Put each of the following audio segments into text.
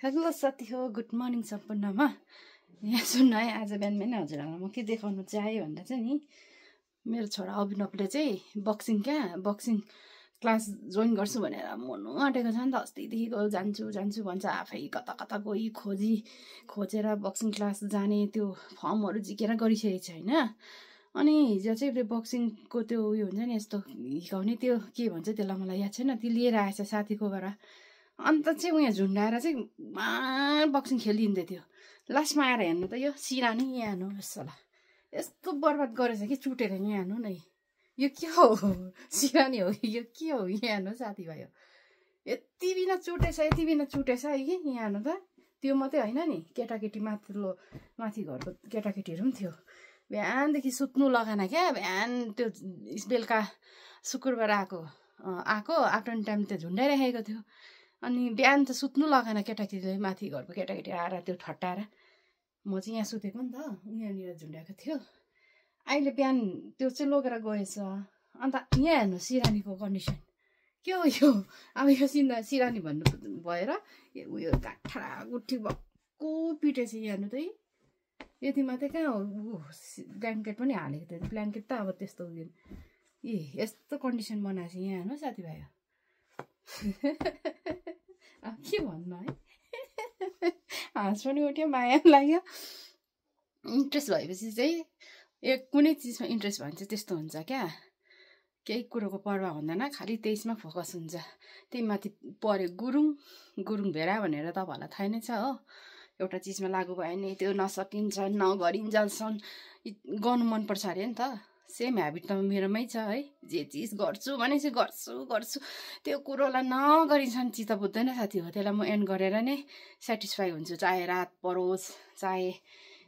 Hello साथी हो, good morning सम्पूर्णमा। यहाँ सुन्नु है, आज बिहान बिहान हजुरहरूलाई म के देखाउनु चाहेँ भन्दा चाहिँ नि, मेरो छोरा अभिनवले चाहिँ बक्सिङ क्लास जोइन गर्छु भनेर मर्नु आँटेको छ नि त। अस्तिदेखिको जान्छु भन्छ, आफै कता कता गई खोजेर बक्सिङ क्लास जाने त्यो फर्महरू झिकेर गरिसकेको छ होइन। अनि हिजो चाहिँ त्यो बक्सिङको त्यो उयो हुन्छ नि, यस्तो हिर्काउने त्यो के भन्छ त्यसलाई, मलाई याद छैन। त्यो लिएर आएछ साथीकोबाट। अन्त चाहिँ उयो झुन्डाएर चाहिँ बक्सिङ खेलिँदै थियो। लास्टमा आएर हेर्नु त यो सिरानी यहाँ हेर्नु यसोलाई यस्तो बर्बाद गरेछ कि चुटेर यहाँ हेर्नु न। यो के हो, सिरानी हो कि यो के हो, यहाँ हेर्नु साथीभाइ। यति बिना चुटेछ कि यहाँ हेर्नु त। त्यो मात्रै होइन नि, केटाकेटी माथि घरको केटाकेटीहरू पनि थियो। बिहानदेखि सुत्नु लगाएन क्या। बिहान त्यो बेलुका शुक्रबार आएको आफ्टरनुन टाइम त झुन्डाइराखेको थियो। अनि बिहान त सुत्नु लगाएन केटाकेटीले, माथि घरको केटाकेटी आएर त्यो ठट्टाएर। म चाहिँ यहाँ सुतेको नि त, यहाँनिर झुन्डाएको थियो। अहिले बिहान त्यो चाहिँ लगेर गएछ। अन्त यहाँ हेर्नु सिरानीको कन्डिसन के हो यो। अब यो सिरानी भन्नु भएर उयो गाठा गुठी भक्कु पिटेछ। यहाँ हेर्नु त, यति मात्रै कहाँ हो, ब्ल्याङ्केट पनि हालेको थियो। ब्ल्याङ्केट त अब त्यस्तो उयो यस्तो कन्डिसन बनाएछ। यहाँ हेर्नु साथीभाइ, अब के भन्नु है। हाँस पनि उठ्यो, माया पनि लाग्यो। इन्ट्रेस्ट भएपछि चाहिँ कुनै चिजमा इन्ट्रेस्ट भयो भने चाहिँ त्यस्तो हुन्छ क्या। केही कुरोको पर्वाह हुँदैन, खालि त्यसमा फोकस हुन्छ। त्यही माथि पऱ्यो गुरुङ भेडा भनेर तपाईँहरूलाई थाहा नै छ हो। एउटा चिजमा लागु भयो भने त्यो नसकिन्छ, नगरिन्जेलसम्म गर्नु मनपर्छ अरे नि त। सेम ह्याबिट त मेरोमै छ है। जे चिज गर्छु भने चाहिँ गर्छु, त्यो कुरोलाई नगरिन्छ चित्त बुझ्दैन साथी हो। त्यसलाई म एन्ड गरेर नै सेटिस्फाई हुन्छु, चाहे रात परोस् चाहे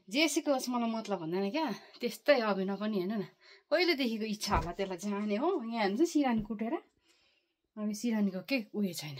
जेसुकै होस्, मलाई मतलब हुँदैन क्या। त्यस्तै अभिनव पनि हेर्नु न, कहिलेदेखिको इच्छा होला त्यसलाई जाने हो। यहाँ हेर्नु चाहिँ सिरानी कुटेर, अब सिरानीको केही उयो छैन।